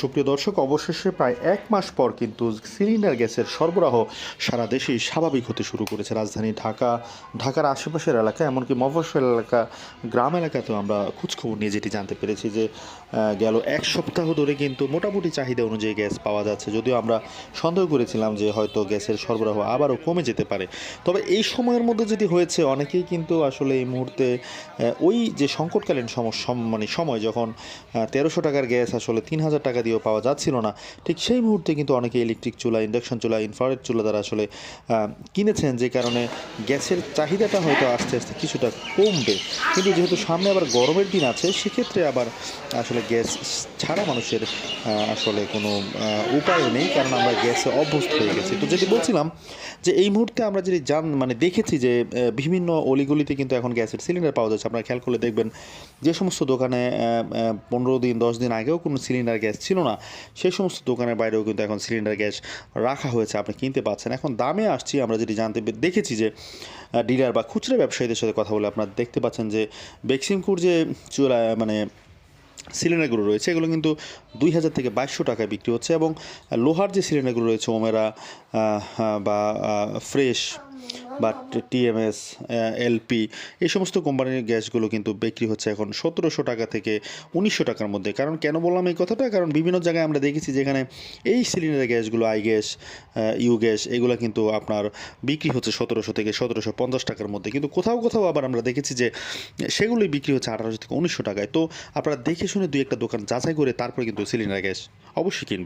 সুপ্রিয় দর্শক, অবশেষে প্রায় ১ মাস পর কিন্তু সিলিন্ডার গ্যাসের সরবরাহ সারা দেশেই স্বাভাবিক হতে শুরু করেছে। রাজধানী ঢাকা, ঢাকার আশেপাশের এলাকা, এমনকি মফস্বল এলাকা, গ্রাম এলাকাতেও আমরা খোঁজখবর নিয়ে যেটি জানতে পেরেছি যে গেল ১ সপ্তাহ ধরে কিন্তু মোটামুটি চাহিদা অনুযায়ী গ্যাস পাওয়া যাচ্ছে। যদিও আমরা সন্দেহ করেছিলাম যে হয়তো গ্যাসের সরবরাহ আবারও কমে যেতে পারে। তবে এই সময়ের মধ্যে যেটি হয়েছে, অনেকেই কিন্তু আসলে এই মুহূর্তে ওই যে সংকটকালীন সময় যখন ১৩০০ টাকার গ্যাস আসলে ৩,০০০ টাকা দিয়েও পাওয়া যাচ্ছিল না, ঠিক সেই মুহূর্তে কিন্তু অনেকে ইলেকট্রিক চুলা, ইন্ডাকশন চুলা, ইনফ্রারেড চুলা দ্বারা আসলে কিনেছেন, যে কারণে গ্যাসের চাহিদাটা হয়তো আস্তে আস্তে কিছুটা কমবে। কিন্তু যেহেতু সামনে আবার গরমের দিন আছে, সেক্ষেত্রে আবার আসলে গ্যাস ছাড়া মানুষের আসলে কোনো উপায় নেই, কারণ আমরা গ্যাসে অভ্যস্ত হয়ে গেছি। তো যেটি বলছিলাম যে এই মুহূর্তে আমরা যদি দেখেছি যে বিভিন্ন অলিগলিতে কিন্তু এখন গ্যাসের সিলিন্ডার পাওয়া যাচ্ছে। আপনারা খেয়াল করলে দেখবেন যে সমস্ত দোকানে ১৫ দিন ১০ দিন আগেও কোনো সিলিন্ডার গ্যাস ছিল না, সেই সমস্ত দোকানের বাইরেও কিন্তু এখন সিলিন্ডার গ্যাস রাখা হয়েছে, আপনি কিনতে পাচ্ছেন। এখন দামে আসছি, আমরা যেটি দেখেছি যে ডিলার বা খুচরা ব্যবসায়ীদের সাথে কথা বলে আপনারা দেখতে পাচ্ছেন যে বেক্সিমকোর যে চুলা সিলিন্ডারগুলো রয়েছে, এগুলো কিন্তু ২,০০০ থেকে ২২০০ টাকায় বিক্রি হচ্ছে, এবং লোহার যে সিলিন্ডারগুলো রয়েছে ওমেরা বা ফ্রেশ বা টিএমএস, এলপি, এই সমস্ত কোম্পানির গ্যাসগুলো কিন্তু বিক্রি হচ্ছে এখন ১৭০০ টাকা থেকে ১৯০০ টাকার মধ্যে। কারণ কেন বললাম এই কথাটা, কারণ বিভিন্ন জায়গায় আমরা দেখেছি যেখানে এই সিলিন্ডারের গ্যাসগুলো, আই গ্যাস, ইউ গ্যাস, এগুলো কিন্তু আপনার বিক্রি হচ্ছে ১৭০০ থেকে ১৭৫০ টাকার মধ্যে। কিন্তু কোথাও কোথাও আবার আমরা দেখেছি যে সেগুলোই বিক্রি হচ্ছে ১৮০০ থেকে ১৯০০ টাকায়। তো আপনারা দেখে শুনে দুই একটা দোকান যাচাই করে তারপরে কিন্তু সিলিন্ডার গ্যাস অবশ্যই কিনবেন।